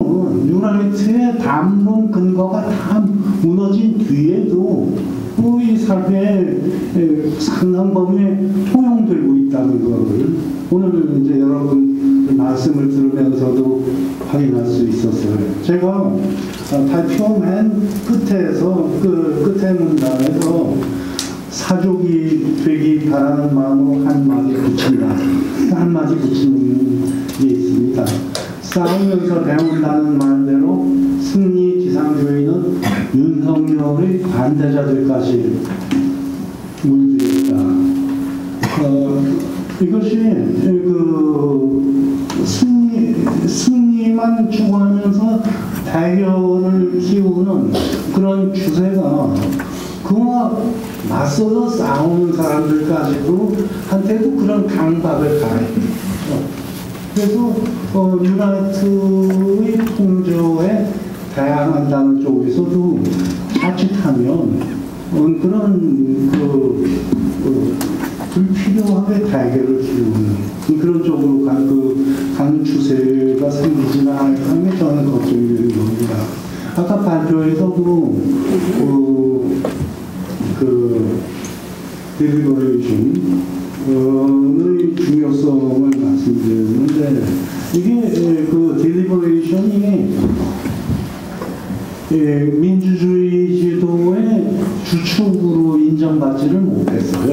지금은 뉴라이트의 담론 근거가 다 무너진 뒤에도 이 사회에 상당 범위에 통용되고 있다는 것을 오늘 이제 여러분 말씀을 들으면서도 확인할 수 있었어요. 제가 발표맨 끝에서 끝에 문단에서 사족이 되기 바라는 마음으로 한마디 붙인다. 한마디 붙이는 게 있습니다. 싸우면서 배운다는 말대로 승리 지상주의는 윤석열의 반대자들까지 물들였다. 이것이 승리만 추구하면서 대결을 키우는 그런 추세가 그와 맞서서 싸우는 사람들까지도 한테도 그런 강박을 가해요. 그래서 뉴라이트의 통조에 대항한다는 쪽에서도 자칫하면 그런 불필요하게 대결을 키우는 그런 쪽으로 가는 추세가 생기지는 않을까 하는 게 저는 걱정이 되는 겁니다. 아까 발표에서도 딜리버레이션의 중요성을 말씀드렸는데 이게 딜리버레이션이 민주주의 제도의 주축으로 인정받지를 못했어요.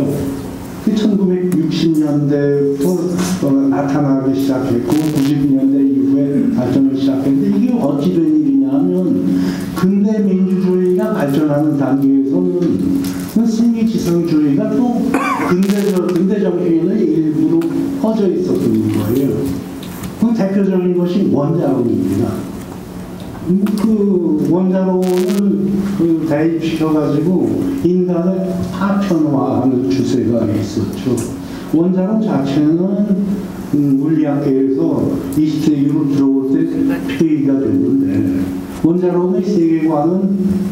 1960년대부터 나타나기 시작했고 90년대 이후에 발전을 시작했는데 이게 어찌 된 일이냐면 근대 민주주의가 발전하는 단계에서는 승리지상주의가 또 근대 정신의 일부로 퍼져 있었던 거예요. 그 대표적인 것이 원자론입니다. 그 원자론을 대입시켜가지고 인간을 파편화하는 추세가 있었죠. 원자론 자체는 물리학계에서 20세 이후로 들어올 때 폐기가 됐는데 원자론의 세계관은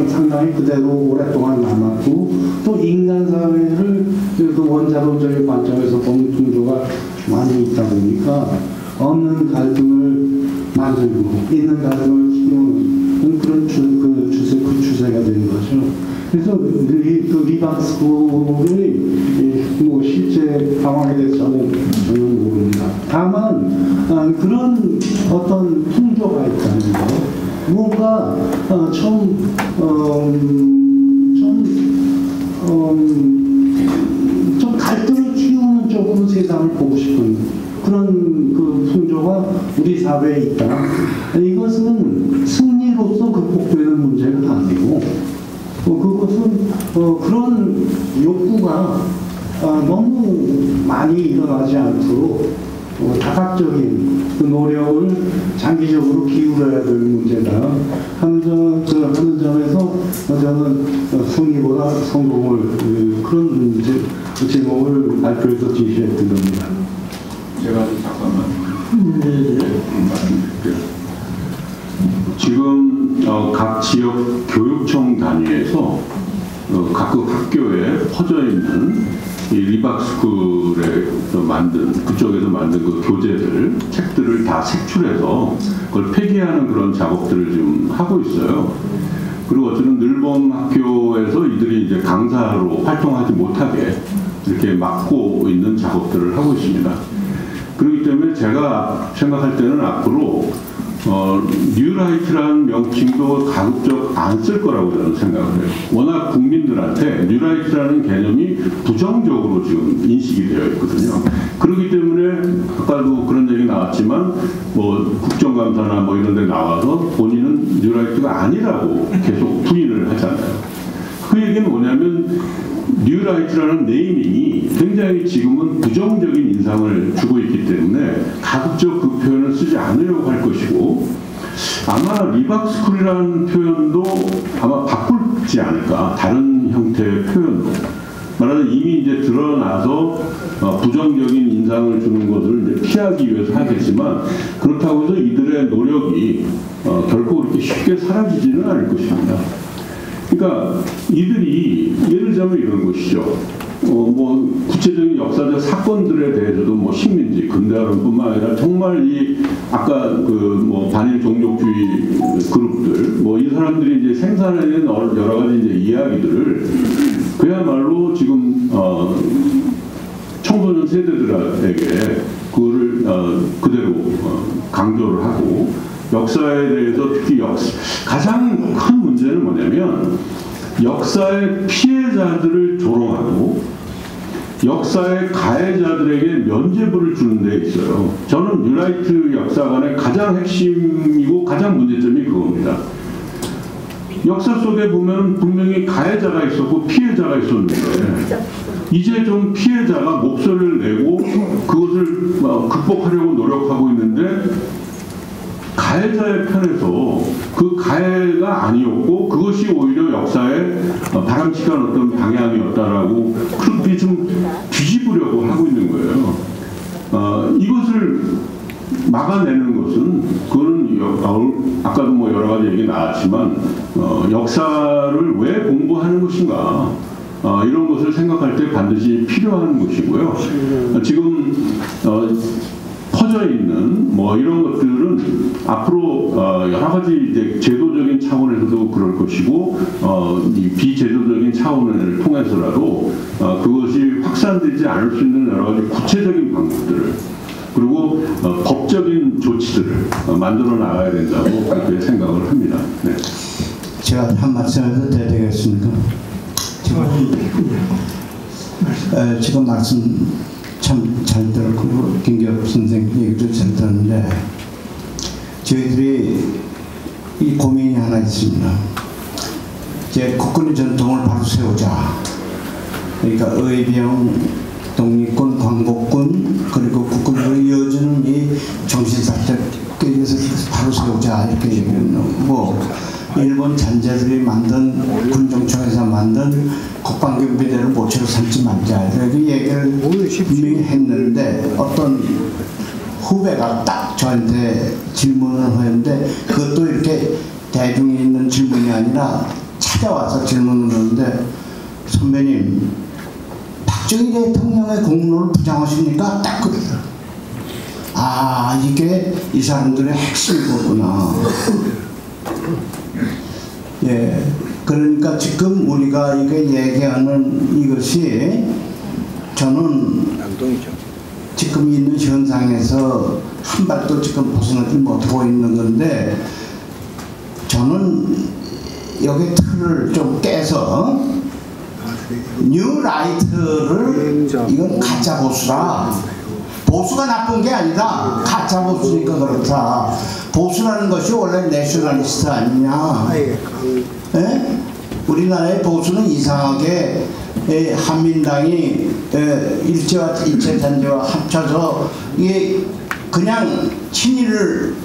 상당히 그대로 오랫동안 남았고 또 인간 사회를 그 원자론적인 관점에서 보는 풍조가 많이 있다 보니까 없는 갈등을 만들고 있는 갈등을 키우는 그런 추세가 된 거죠. 그래서 리박스쿨의 실제 상황에 대해서 저는 전혀 모릅니다. 다만 그런 어떤 풍조가 있다는 거. 뭔가 좀 갈등을 키우는 쪽으로 세상을 보고 싶은 그런 풍조가 우리 사회에 있다. 이것은 승리로서 극복되는 문제가 아니고 그것은 그런 욕구가 너무 많이 일어나지 않도록 다각적인 노력을 장기적으로 기울여야 될 문제다 하는 점에서 저는 승리보다 성공을 그런 제목을 발표해서 지시했던 겁니다. 제가 잠깐만 말씀드릴게요. 지금 각 지역 교육청 단위에서 각국 학교에 퍼져 있는 이 리박스쿨에 그쪽에서 만든 그 교재들, 책들을 다 색출해서 그걸 폐기하는 그런 작업들을 지금 하고 있어요. 그리고 어쨌든 늘봄 학교에서 이들이 이제 강사로 활동하지 못하게 이렇게 막고 있는 작업들을 하고 있습니다. 그렇기 때문에 제가 생각할 때는 앞으로 뉴라이트라는 명칭도 가급적 안 쓸 거라고 저는 생각을 해요. 워낙 국민들한테 뉴라이트라는 개념이 부정적으로 지금 인식이 되어 있거든요. 그렇기 때문에 아까도 그런 얘기 나왔지만 국정감사나 이런 데 나와서 본인은 뉴라이트가 아니라고 계속 부인을 하잖아요. 그 얘기는 뭐냐면 뉴라이트라는 네이밍이 굉장히 지금은 부정적인 인상을 주고 있기 때문에 가급적 그 표현을 쓰지 않으려고 할 것이고 아마 리박스쿨이라는 표현도 아마 바꾸지 않을까. 다른 형태의 표현으로. 말하자면 이미 이제 드러나서 부정적인 인상을 주는 것을 이제 피하기 위해서 하겠지만 그렇다고 해서 이들의 노력이 결코 그렇게 쉽게 사라지지는 않을 것입니다. 그러니까 이들이 예를 들자면 이런 것이죠. 뭐 구체적인 역사적 사건들에 대해서도 뭐 식민지, 근대화론뿐만 아니라 정말 이 아까 그 뭐 반일 종족주의 그룹들 뭐 이 사람들이 이제 생산해낸 여러 가지 이제 이야기들을 그야말로 지금 청소년 세대들에게 그거를 그대로 강조를 하고 역사에 대해서 특히 가장 큰 문제는 뭐냐면 역사의 피해자들을 조롱하고 역사의 가해자들에게 면죄부를 주는 데 있어요. 저는 뉴라이트 역사관의 가장 핵심이고 가장 문제점이 그겁니다. 역사 속에 보면 분명히 가해자가 있었고 피해자가 있었는데 이제 좀 피해자가 목소리를 내고 그것을 극복하려고 노력하고 있는데 가해자의 편에서 그 가해가 아니었고 그것이 오히려 역사의 바람직한 어떤 방향이었다라고 그렇게 좀 뒤집으려고 하고 있는 거예요. 이것을 막아내는 것은 그거는 아까도 뭐 여러 가지 얘기 나왔지만 역사를 왜 공부하는 것인가 이런 것을 생각할 때 반드시 필요한 것이고요. 지금 퍼져 있는 뭐 이런 것들은 앞으로 여러 가지 이제 제도적인 차원에서도 그럴 것이고 이 비제도적인 차원을 통해서라도 그것이 확산되지 않을 수 있는 여러 가지 구체적인 방법들을 그리고 법적인 조치들을 만들어 나가야 된다고 그렇게 생각을 합니다. 네. 제가 한 말씀 해도 되겠습니까? 지금 말씀 참 잘 들었고 김기업 선생 얘기도 잘 들었는데 저희들이 이 고민이 하나 있습니다. 이제 국군의 전통을 바로 세우자. 그러니까 의병, 독립군, 광복군 그리고 국군으로 이어지는 이 정신사택에 대해서 바로 세우자 이렇게 얘기하는 거고 일본 잔재들이 만든 군정청에서 만든 국방경비대를 모처로 삼지 말자 이렇게 얘기를 분명히 했는데 어떤 후배가 딱 저한테 질문을 하는데 그것도 이렇게 대중이 있는 질문이 아니라 찾아와서 질문을 하는데 선배님 박정희 대통령의 공로를 부정하십니까? 딱 그러더라고요. 아 이게 이 사람들의 핵심이구나. 예, 그러니까 지금 우리가 이게 얘기하는 이것이 저는 지금 있는 현상에서 한 발도 지금 벗어나지 못하고 있는 건데 저는 여기 틀을 좀 깨서 뉴라이트를 이건 가짜 보수라. 보수가 나쁜 게 아니다. 가짜 보수니까 그렇다. 보수라는 것이 원래 내셔널리스트 아니냐. 에? 우리나라의 보수는 이상하게 한민당이 일제와 일제단계와 합쳐서 이게 그냥 친일을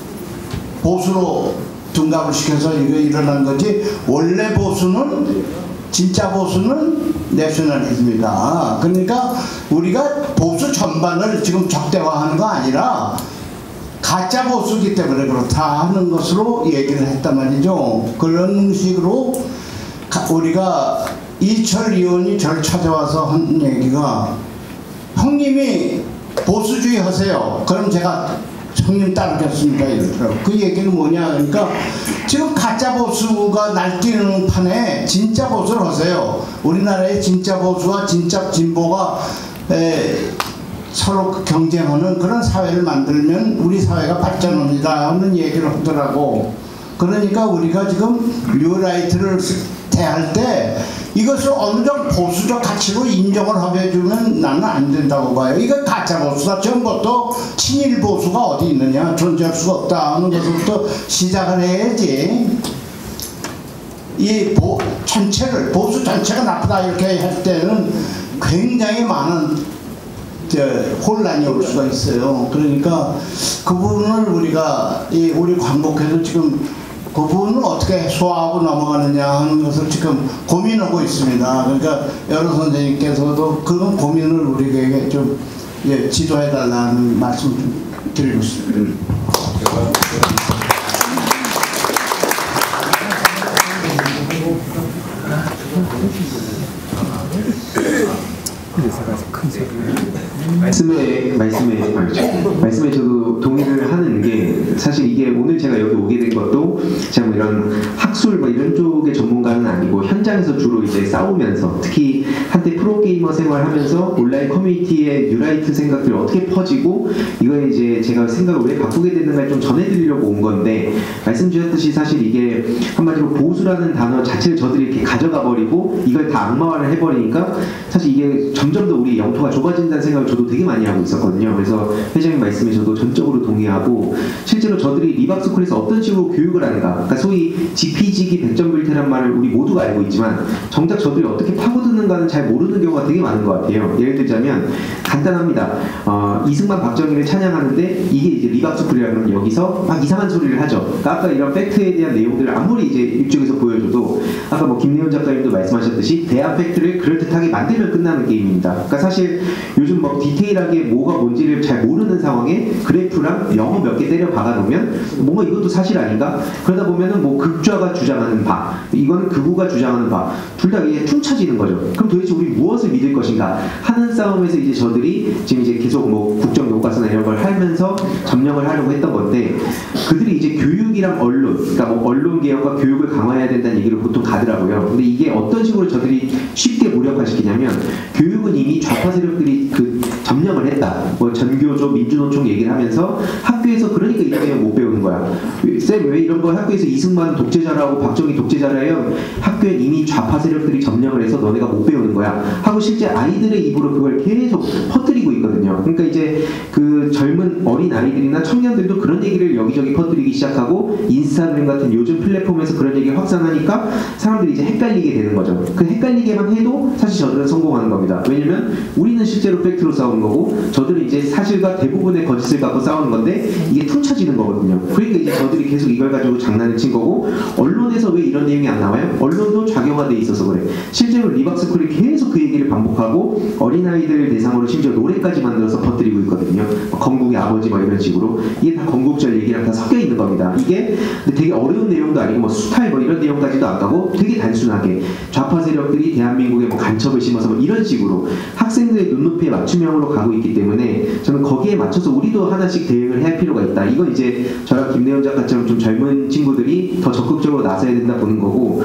보수로 둔갑을 시켜서 이거 일어난 거지 원래 보수는 진짜 보수는 내셔널리즘이다. 그러니까 우리가 보수 전반을 지금 적대화하는 거 아니라 가짜 보수기 때문에 그렇다 하는 것으로 얘기를 했단 말이죠. 그런 식으로 우리가 이철 의원이 저를 찾아와서 한 얘기가 형님이 보수주의 하세요. 그럼 제가 형님 따르겠습니다 이러더라고요. 그 얘기는 뭐냐 그러니까 지금 가짜 보수가 날뛰는 판에 진짜 보수를 하세요. 우리나라의 진짜 보수와 진짜 진보가 서로 경쟁하는 그런 사회를 만들면 우리 사회가 발전합니다 하는 얘기를 하더라고. 그러니까 우리가 지금 뉴라이트를 대할 때 이것을 어느 정도 보수적 가치로 인정을 해주면 나는 안 된다고 봐요. 이거 가짜 보수다. 처음부터 친일 보수가 어디 있느냐 존재할 수가 없다 하는 것부터 시작을 해야지. 이 보수 전체가 나쁘다 이렇게 할 때는 굉장히 많은 혼란이 올 수가 있어요. 그러니까 그 부분을 우리가 우리 광복회도 지금 그 부분을 어떻게 해소하고 넘어가느냐 하는 것을 지금 고민하고 있습니다. 그러니까 여러 선생님께서도 그런 고민을 우리에게 좀 지도해달라는 말씀을 좀 드리고 싶습니다. 말씀에 저도 동의를 하는 게 사실 이게 오늘 제가 여기 오게 된 것도 제가 뭐 이런 학술 뭐 이런 쪽의 전문가는 아니고 현장에서 주로 이제 싸우면서 특히 한때 프로게이머 생활하면서 온라인 커뮤니티의 뉴라이트 생각들이 어떻게 퍼지고 이거에 이제 제가 생각을 왜 바꾸게 됐는가를 좀 전해드리려고 온 건데 말씀 주셨듯이 사실 이게 한마디로 보수라는 단어 자체를 저들이 이렇게 가져가 버리고 이걸 다 악마화를 해버리니까 사실 이게 점점 더 우리 영토가 좁아진다는 생각을 저도 되게 많이 하고 있었거든요. 그래서 회장님 말씀에 저도 전적으로 동의하고 실제로 저들이 리박스쿨에서 어떤 식으로 교육을 하는가 그러니까 소위 지피지기 백전불태란 말을 우리 모두가 알고 있지만 정작 저들이 어떻게 파고드는가는 잘 모르는 경우가 되게 많은 것 같아요. 예를 들자면 간단합니다. 이승만 박정희를 찬양하는데 이게 이제 리박스쿨이라면 여기서 막 이상한 소리를 하죠. 그러니까 아까 이런 팩트에 대한 내용들을 아무리 이제 이쪽에서 보여줘도 아까 뭐 김내원 작가님도 말씀하셨듯이 대한 팩트를 그럴듯하게 만들면 끝나는 게임입니다. 그러니까 사실 요즘 뭐 디테일하게 뭐가 뭔지를 잘 모르는 상황에 그래프랑 영어 몇 개 때려 박아 놓으면 뭔가 이것도 사실 아닌가? 그러다 보면은 뭐 극좌가 주장하는 바, 이거는 극우가 주장하는 바, 둘 다 이게 퉁쳐지는 거죠. 그럼 도대체 우리 무엇을 믿을 것인가 하는 싸움에서 이제 저들이 지금 이제 계속 뭐 국정 교과서나 이런 걸 하면서 점령을 하려고 했던 건데 그들이 이제 교육이랑 언론, 그러니까 뭐 언론 개혁과 교육을 강화해야 된다는 얘기를 보통 가더라고요. 근데 이게 어떤 식으로 저들이 쉽게 무력화시키냐면 교육은 이미 좌파 세력들이 그 점령을 했다. 뭐 전교조, 민주노총 얘기를 하면서 학교에서 그러니까 이런 내용 못 배우는 거야. 쌤 왜 이런 거 학교에서 이승만 독재자라고 박정희 독재자라요? 학교에 이미 좌파 세력들이 점령을 해서 너네가 못 배우는 거야. 하고 실제 아이들의 입으로 그걸 계속 퍼뜨리고 있거든요. 그러니까 이제 그 젊은 어린 아이들이나 청년들도 그런 얘기를 여기저기 퍼뜨리기 시작하고 인스타그램 같은 요즘 플랫폼에서 그런 얘기를 확산하니까 사람들이 이제 헷갈리게 되는 거죠. 그 헷갈리게만 해도 사실 저들은 성공하는 겁니다. 왜냐면 우리는 실제로 팩트로 싸우는 거고 저들은 이제 사실과 대부분의 거짓을 갖고 싸우는 건데 이게 퉁쳐지는 거거든요. 그러니까 이제 저들이 계속 이걸 가지고 장난을 친 거고 언론에서 왜 이런 내용이 안 나와요? 언론도 작용화돼 있어서 그래. 실제로 리박스쿨이 계속 그 얘기를 반복하고 어린아이들 대상으로 심지어 노래까지 만들어서 퍼뜨리고 있거든요. 건국의 아버지 뭐 이런 식으로 이게 다 건국절 얘기랑 다 섞여 있는 겁니다. 이게 근데 되게 어려운 내용도 아니고 뭐 수탈 뭐 이런 내용까지도 안 가고 되게 단순하게 좌파 세력들이 대한민국에 뭐 간첩을 심어서 뭐 이런 식으로 학생들의 눈높이에 맞춤형으로 가고 있기 때문에 저는 거기에 맞춰서 우리도 하나씩 대응을 해야 할 필요가 있다. 이건 이제 저랑 김내원 작가처럼 좀 젊은 친구들이 더 적극적으로 나서야 된다 보는 거고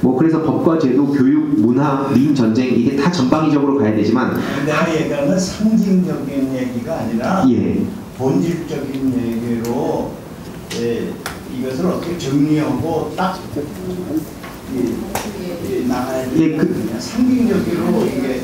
뭐 그래서 법과 제도, 교육, 문화, 민, 전쟁 이게 다 전방위적으로 가야 되지만 내가 얘기하는 상징적인 얘기가 아니라 예. 본질적인 얘기로 이것을 어떻게 정리하고 딱 나가야 되는 상징적으로 이게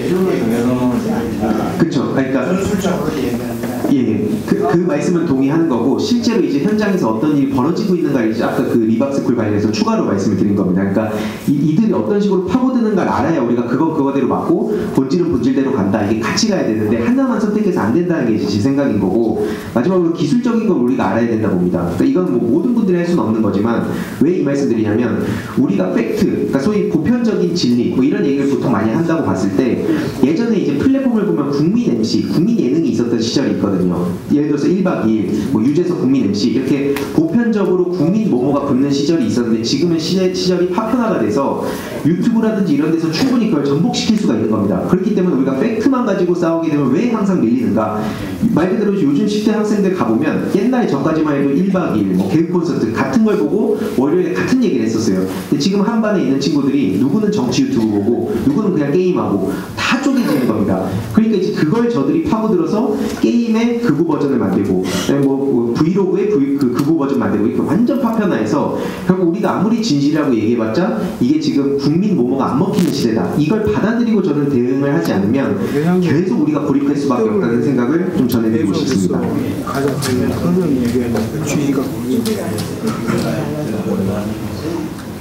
이렇게 얘기하는 것이 아니라 그렇죠. 그러니까 전술적으로 얘기하는 게 아니라 예, 그 말씀은 동의하는 거고 실제로 이제 현장에서 어떤 일이 벌어지고 있는가 이제 아까 그 리박스쿨 관련해서 추가로 말씀을 드린 겁니다. 그러니까 이들이 어떤 식으로 파고드는가를 알아야 우리가 그거대로 맞고 본질은 본질대로 간다. 이게 같이 가야 되는데 하나만 선택해서 안 된다는 게 제 생각인 거고 마지막으로 기술적인 걸 우리가 알아야 된다 봅니다. 그러니까 이건 뭐 모든 분들이 할 수는 없는 거지만 왜 이 말씀 드리냐면 우리가 팩트, 그러니까 소위 보편적인 진리 뭐 이런 얘기를 보통 많이 한다고 봤을 때 예전에 이제 플랫폼을 보면 국민 MC, 국민 예능이 있었던 시절이 있거든요. 예를 들어서 1박 2일, 뭐 유재석 국민 MC 이렇게 보편적으로 국민 모모가 붙는 시절이 있었는데 지금은 시절이 파편화가 돼서 유튜브라든지 이런 데서 충분히 그걸 전복시킬 수가 있는 겁니다. 그렇기 때문에 우리가 팩트만 가지고 싸우게 되면 왜 항상 밀리는가? 말 그대로 요즘 10대 학생들 가보면 옛날에 전까지만 해도 1박 2일, 뭐 개그 콘서트 같은 걸 보고 월요일에 같은 얘기를 했었어요. 근데 지금 한 반에 있는 친구들이 누구는 정치 유튜브 보고 누구는 그냥 게임하고 다 쪼개지는 겁니다. 그러니까 이제 그걸 저들이 파고들어서 게임의 극우 버전을 만들고 뭐 브이로그의 극우 버전 만들고 이렇게 완전 파편화해서 결국 우리가 아무리 진실이라고 얘기해봤자 이게 지금 국민 모모가 안 먹히는 시대다. 이걸 받아들이고 저는 대응을 하지 않으면 계속 우리가 고립할 수밖에 없다는 생각을 좀 전해드리고 싶습니다. 가장 저는 얘기하는 주의가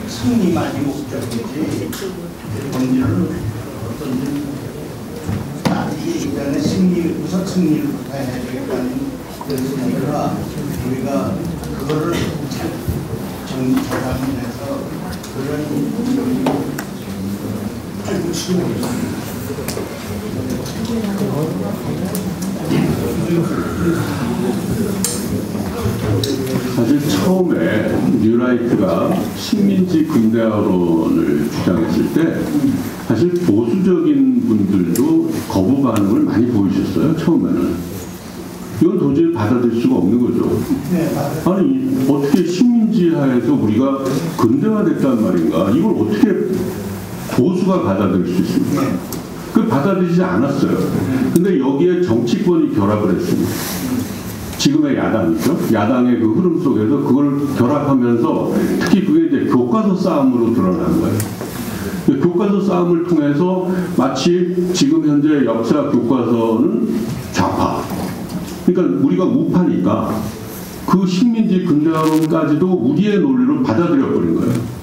승리만이 목적이지 본질은 어떤 이게 일단은 우선 승리부터 해야 되겠다는 뜻이니까 우리가 그거를 저장해서 그런 알고 치고 사실 처음에 뉴라이트가 식민지 근대화론을 주장했을 때 사실 보수적인 분들도 거부 반응을 많이 보이셨어요. 처음에는. 이건 도저히 받아들일 수가 없는 거죠. 아니 어떻게 식민지 하에서 우리가 근대화됐단 말인가. 이걸 어떻게 보수가 받아들일 수 있습니까? 그 받아들이지 않았어요. 근데 여기에 정치권이 결합을 했습니다. 지금의 야당이죠. 야당의 그 흐름 속에서 그걸 결합하면서 특히 그게 이제 교과서 싸움으로 드러난 거예요. 교과서 싸움을 통해서 마치 지금 현재 역사 교과서는 좌파. 그러니까 우리가 우파니까 그 식민지 근대화론까지도 우리의 논리로 받아들여버린 거예요.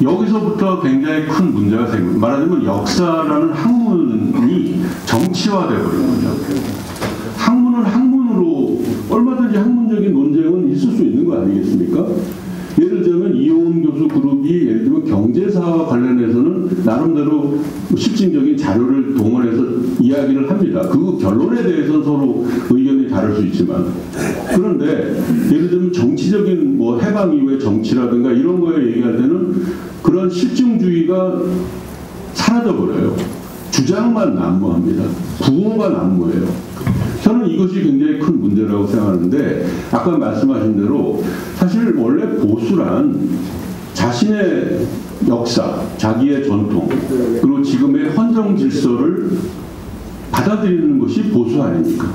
여기서부터 굉장히 큰 문제가 생깁니다. 말하자면 역사라는 학문이 정치화되어 버린 거죠. 학문은 학문으로 얼마든지 학문적인 논쟁은 있을 수 있는 거 아니겠습니까? 예를 들면 이용훈 교수 그룹이 예를 들면 경제사와 관련해서는 나름대로 실증적인 자료를 동원해서 이야기를 합니다. 그 결론에 대해서는 서로 의견이 다를 수 있지만 그런데 예를 들면 정치적인 뭐 해방 이후의 정치라든가 이런 거에 얘기할 때는 그런 실증주의가 사라져버려요. 주장만 난무합니다. 구호가 난무해요. 저는 이것이 굉장히 큰 문제라고 생각하는데 아까 말씀하신 대로 사실 원래 보수란 자신의 역사, 자기의 전통 그리고 지금의 헌정 질서를 받아들이는 것이 보수 아닙니까?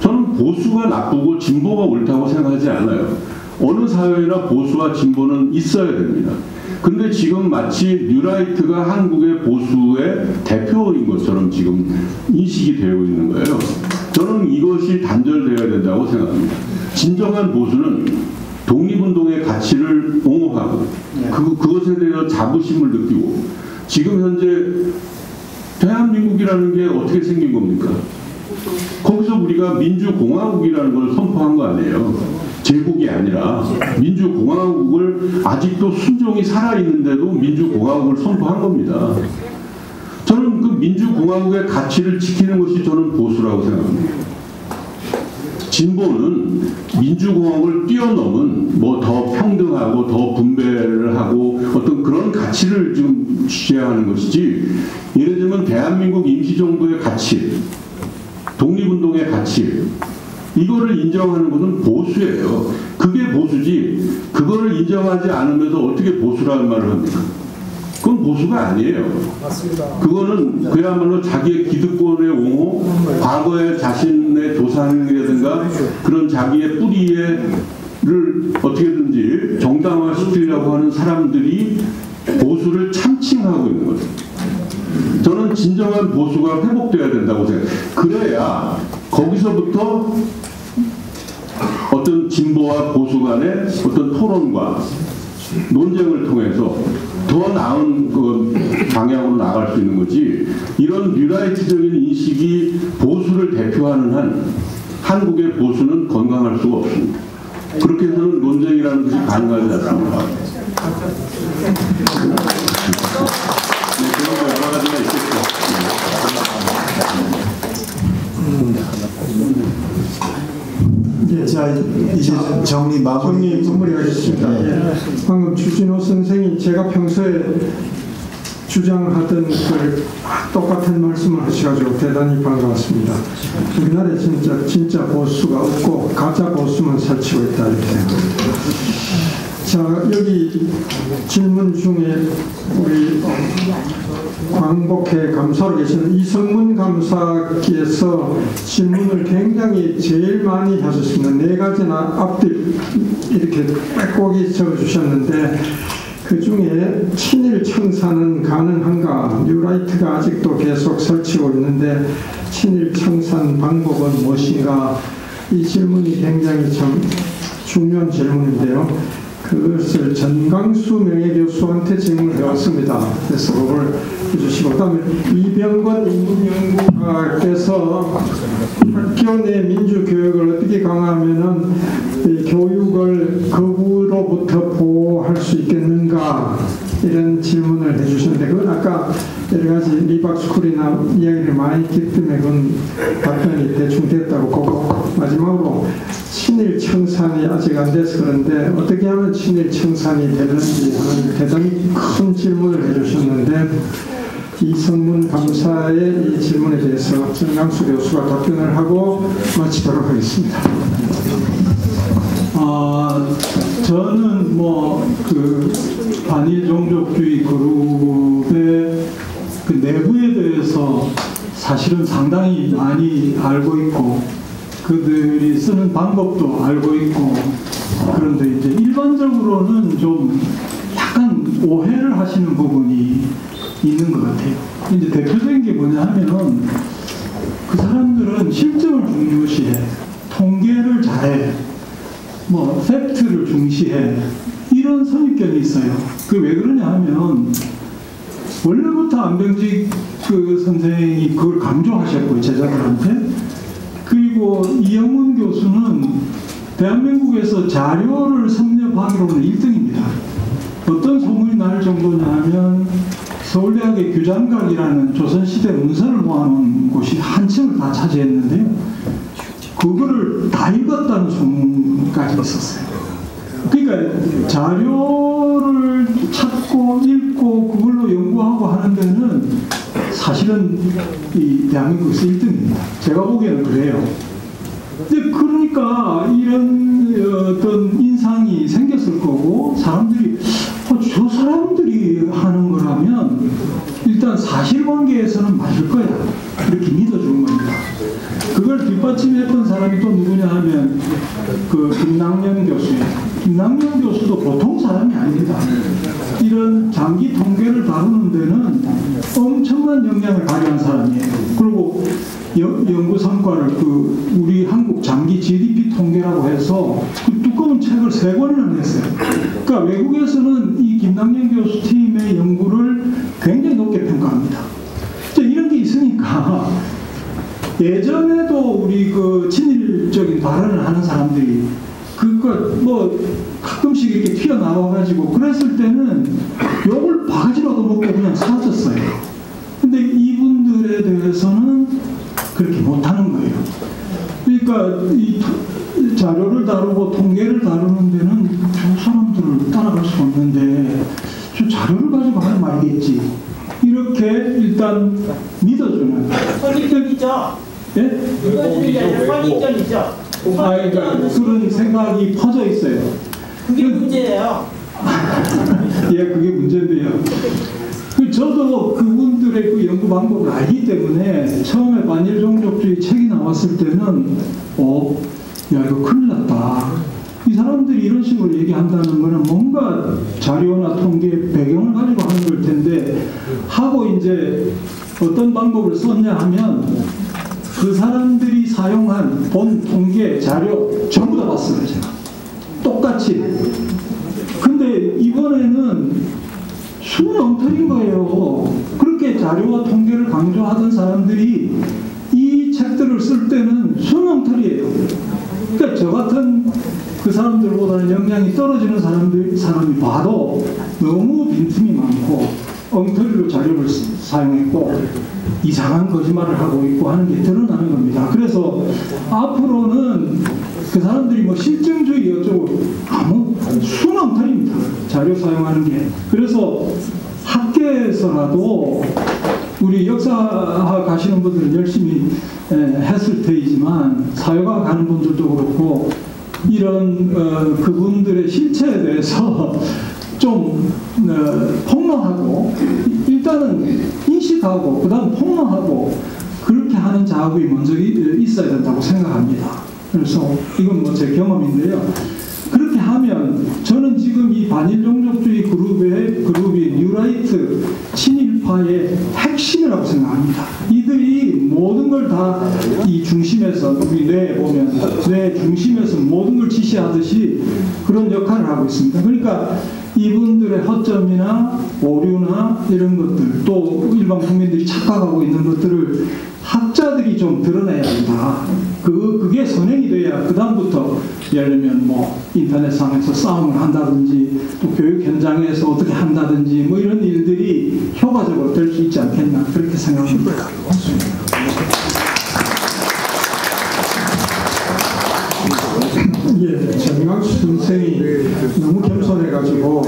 저는 보수가 나쁘고 진보가 옳다고 생각하지 않아요. 어느 사회나 보수와 진보는 있어야 됩니다. 근데 지금 마치 뉴라이트가 한국의 보수의 대표인 것처럼 지금 인식이 되어 있는 거예요. 저는 이것이 단절되어야 된다고 생각합니다. 진정한 보수는 독립운동의 가치를 옹호하고 그것에 대해서 자부심을 느끼고 지금 현재 대한민국이라는 게 어떻게 생긴 겁니까? 거기서 우리가 민주공화국이라는 걸 선포한 거 아니에요. 제국이 아니라 민주공화국을 아직도 순종이 살아있는데도 민주공화국을 선포한 겁니다. 저는 그 민주공화국의 가치를 지키는 것이 저는 보수라고 생각합니다. 진보는 민주공화국을 뛰어넘은 뭐 더 평등하고 더 분배를 하고 어떤 그런 가치를 지금 주장하는 것이지 예를 들면 대한민국 임시정부의 가치 독립운동의 가치 이거를 인정하는 것은 보수예요. 그게 보수지 그거를 인정하지 않으면서 어떻게 보수라는 말을 합니까? 그건 보수가 아니에요. 맞습니다. 그거는 그야말로 자기의 기득권의 옹호, 과거의 자신의 조상이라든가 그런 자기의 뿌리를 어떻게든지 정당화시키려고 하는 사람들이 보수를 참칭하고 있는 거죠. 저는 진정한 보수가 회복돼야 된다고 생각해요. 그래야 거기서부터 어떤 진보와 보수 간의 어떤 토론과 논쟁을 통해서 더 나은 그 방향으로 나갈 수 있는 거지 이런 뉴라이트적인 인식이 보수를 대표하는 한 한국의 보수는 건강할 수가 없습니다. 그렇게 해서는 논쟁이라는 것이 가능하지 않습니다. 그런 거 여러 가지가 있겠죠. 자, 이제 정리 마무리하겠습니다. 네. 방금 주진호 선생이 제가 평소에 주장하던 그 똑같은 말씀을 하셔가지고 대단히 반가웠습니다. 우리나라에 진짜 보수가 없고 가짜 보수만 설치고 있다 이렇게 생각합니다. 자, 여기 질문 중에 우리 광복회 감사로 계시는 이성문 감사께서 질문을 굉장히 제일 많이 하셨습니다. 4가지나 앞뒤 이렇게 빼곡히 적어주셨는데 그 중에 친일 청산은 가능한가? 뉴라이트가 아직도 계속 설치고 있는데 친일 청산 방법은 무엇인가? 이 질문이 굉장히 참 중요한 질문인데요. 그것을 전광수 명예교수한테 질문을 해왔습니다. 그래서 그걸 해주시고 그다음에 이병건 인문연구가께서 학교 내 민주교육을 어떻게 강화하면은 교육을 거부로부터 보호할 수 있겠는가 이런 질문을 해주셨는데 그건 아까 여러 가지 리박스쿨이나 이야기를 많이 했기 때문에 그건 답변이 대충 됐다고 보고 마지막으로 친일 청산이 아직 안 돼서 그런데 어떻게 하면 친일 청산이 되는지 하는 대단히 큰 질문을 해주셨는데 이성문 강사의 이 질문에 대해서 정강수 교수가 답변을 하고 마치도록 하겠습니다. 저는 그 반일 종족주의 그룹의 그 내부에 대해서 사실은 상당히 많이 알고 있고 그들이 쓰는 방법도 알고 있고, 그런데 이제 일반적으로는 좀 약간 오해를 하시는 부분이 있는 것 같아요. 이제 대표적인 게 뭐냐 하면은 그 사람들은 실정을 중요시해, 통계를 잘해, 팩트를 중시해, 이런 선입견이 있어요. 그 왜 그러냐 하면 원래부터 안병직 그 선생이 그걸 강조하셨고요, 제자들한테. 그리고 이영훈 교수는 대한민국에서 자료를 섭렵하기로는 1등입니다. 어떤 소문이 날 정도냐 하면 서울대학의 규장각이라는 조선시대 문서를 모아놓은 곳이 한층을 다 차지했는데요. 그거를 다 읽었다는 소문까지 있었어요. 그러니까 자료를 찾고 읽고 그걸로 연구하고 하는 데는 사실은 이 대한민국에서 1등입니다. 제가 보기에는 그래요. 근데 그러니까 이런 어떤 인상이 생겼을 거고, 사람들이 저 사람들이 하는 거라면 일단 사실관계에서는 맞을 거야, 이렇게 믿어주는 겁니다. 그걸 뒷받침했던 사람이 또 누구냐 하면 그 김낙년 교수예요. 김낙년 교수도 보통 사람이 아닙니다. 이런 장기 통계를 다루는 데는 엄청난 역량을 발휘한 사람이에요. 그리고 연구 성과를 우리 한국 장기 GDP 통계라고 해서 그 두꺼운 책을 3권이나 냈어요. 그러니까 외국에서는 이 김낙년 교수 팀의 연구를 굉장히 높게 평가합니다. 이런 게 있으니까 예전에도 우리 그 친일적인 발언을 하는 사람들이 그거 가끔씩 이렇게 튀어나와가지고 그랬을 때는 욕을 바가지로 얻어먹고 그냥 사라졌어요. 근데 이분들에 대해서는 그렇게 못하는 거예요. 그러니까 이 자료를 다루고 통계를 다루는 데는 저 사람들을 따라갈 수 없는데 저 자료를 가지고 하는 말이겠지, 이렇게 일단 믿어주는. 선입견이죠. 예? 선입견이죠. 그러니까 그런 생각이 퍼져 있어요. 그게 문제예요. 예, 그게 문제인데요. 저도 그분들의 그 연구 방법을 알기 때문에 처음에 반일종족주의 책이 나왔을 때는 야, 이거 큰일 났다. 이 사람들이 이런 식으로 얘기한다는 거는 뭔가 자료나 통계 배경을 가지고 하는 걸 텐데 하고 이제 어떤 방법을 썼냐 하면 그 사람들이 사용한 본 통계 자료 전부 다 봤어요, 제가. 똑같이. 근데 이번에는 수는 엉터리인 거예요. 그렇게 자료와 통계를 강조하던 사람들이 이 책들을 쓸 때는 수는 엉터리예요. 그러니까 저 같은 그 사람들보다는 역량이 떨어지는 사람이 봐도 너무 빈틈이 많고 엉터리로 자료를 사용했고 이상한 거짓말을 하고 있고 하는 게 드러나는 겁니다. 그래서 앞으로는 그 사람들이 실증주의 어쩌고 수는 엉터리입니다, 자료 사용하는 게. 그래서 학계에서라도 우리 역사학 가시는 분들은 열심히 했을 테이지만 사회과 가는 분들도 그렇고 이런 그분들의 실체에 대해서 좀 폭로하고 일단은 인식하고 그 다음 폭로하고 그렇게 하는 작업이 먼저 있어야 된다고 생각합니다. 그래서 이건 제 경험인데요. 그렇게 하면 저는 지금 이 반일종족주의 그룹이 뉴라이트 친일파의 핵심이라고 생각합니다. 이들이 모든 걸 다 이 중심에서, 우리 뇌에 보면 뇌 중심에서 모든 걸 지시하듯이 그런 역할을 하고 있습니다. 그러니까 이분들의 허점이나 오류나 이런 것들, 또 일반 국민들이 착각하고 있는 것들을 학자들이 좀 드러내야 한다. 그게 선행이 돼야 그 다음부터 예를 들면 인터넷상에서 싸움을 한다든지 또 교육 현장에서 어떻게 한다든지 이런 일들이 효과적으로 될 수 있지 않겠나, 그렇게 생각합니다. 예, 정강수 선생이 너무 겸손해가지고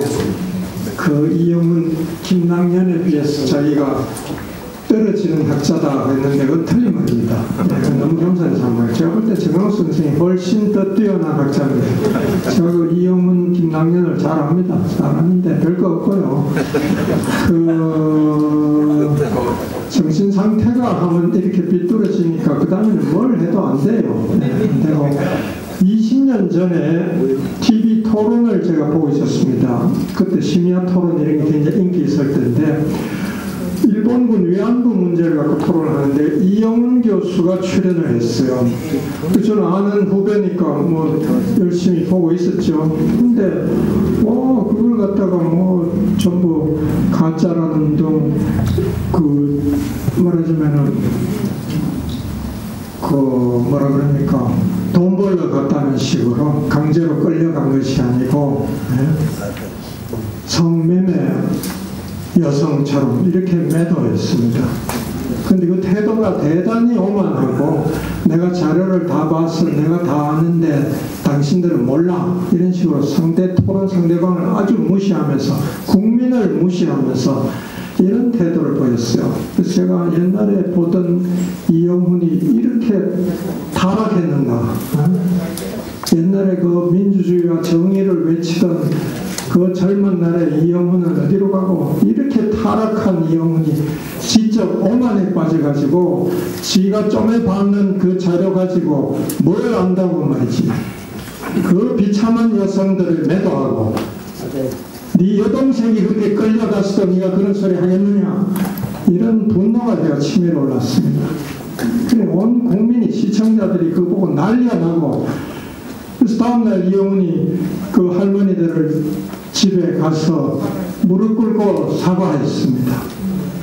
그 이영훈, 김남년에 비해서 자기가 떨어지는 학자다 했는데 그건 틀린 말입니다. 네, 너무 겸손해서 한 말이에요. 제가 볼 때 정강욱 선생이 훨씬 더 뛰어난 학자입니다. 제가 그 이영훈, 김남년을 잘 압니다. 잘 아는데 별거 없고요. 정신 상태가 하면 이렇게 삐뚤어지니까 그 다음에는 뭘 해도 안 돼요. 안 되고 20년 전에 TV 토론을 제가 보고 있었습니다. 그때 심야 토론 이런 게 굉장히 인기 있을 때인데 일본군 위안부 문제를 갖고 토론을 하는데 이영훈 교수가 출연을 했어요. 저는 아는 후배니까 뭐 열심히 보고 있었죠. 근데 그걸 갖다가 뭐 전부 가짜라는 둥 말하자면은 뭐라 그럽니까, 돈 벌러 갔다는 식으로 강제로 끌려간 것이 아니고 성매매 여성처럼 이렇게 매도했습니다. 근데 그 태도가 대단히 오만하고 내가 자료를 다 봤어, 내가 다 아는데 당신들은 몰라, 이런 식으로 토론 상대방을 아주 무시하면서, 국민을 무시하면서 이런 태도를 보였어요. 그래서 제가 옛날에 보던 이영훈이 이렇게 타락했는가, 옛날에 그 민주주의와 정의를 외치던 그 젊은 날에 이영훈은 어디로 가고, 이렇게 타락한 이영훈이 지적 오만에 빠져가지고 지가 쪼매받는 그 자료 가지고 뭘 안다고 말이지. 그 비참한 여성들을 매도하고 네 여동생이 그렇게 끌려갔어도 네가 그런 소리 하겠느냐, 이런 분노가 제가 치밀어 올랐습니다. 그래 온 국민이, 시청자들이 그거 보고 난리가 나고, 그래서 다음날 이영훈이 그 할머니들을 집에 가서 무릎 꿇고 사과했습니다.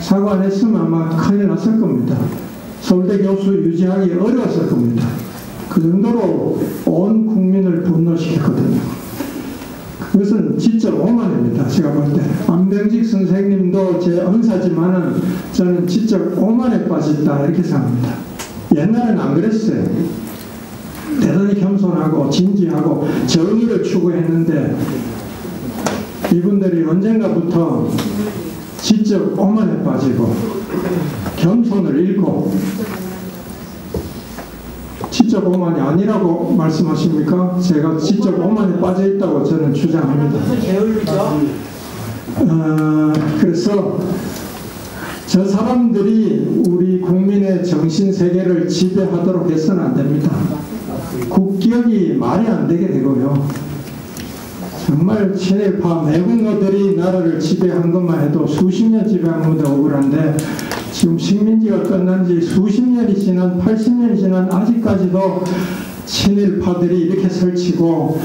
사과 안 했으면 아마 큰일 났을 겁니다. 서울대 교수 유지하기 어려웠을 겁니다. 그 정도로 온 국민을 분노시켰거든요. 그것은 진짜 오만입니다. 제가 볼 때 안병직 선생님도 제恩사지만은 저는 진짜 오만에 빠졌다 이렇게 생각합니다. 옛날에는 안 그랬어요. 대단히 겸손하고 진지하고 정의를 추구했는데 이분들이 언젠가부터 지적 오만에 빠지고 겸손을 잃고, 지적 오만이 아니라고 말씀하십니까? 제가 지적 오만에 빠져 있다고 저는 주장합니다. 그래서 저 사람들이 우리 국민의 정신세계를 지배하도록 해서는 안 됩니다. 국격이 말이 안 되게 되고요. 정말 친일파 매국노들이 나라를 지배한 것만 해도 수십 년 지배한 것보다 억울한데, 지금 식민지가 끝난 지 수십 년이 지난, 80년이 지난 아직까지도 친일파들이 이렇게 설치고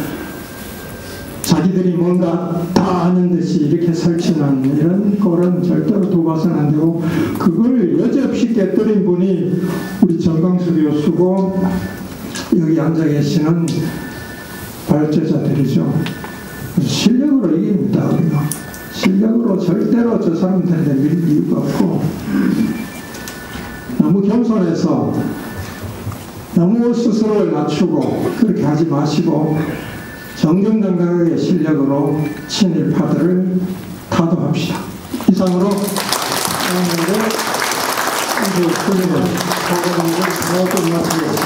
자기들이 뭔가 다 아는 듯이 이렇게 설치는 이런 꼴은 절대로 두고서는 안 되고, 그걸 여지없이 깨뜨린 분이 우리 정강수 교수고 여기 앉아 계시는 발제자들이죠. 실력으로 이깁니다. 우리가 실력으로 절대로 저 사람들한테 밀 이유가 없고, 너무 겸손해서 너무 스스로를 낮추고 그렇게 하지 마시고 정정당당하게 실력으로 친일파들을 타도합시다. 이상으로 오늘의 훈련을 하고 있는 것을 마치겠습니다.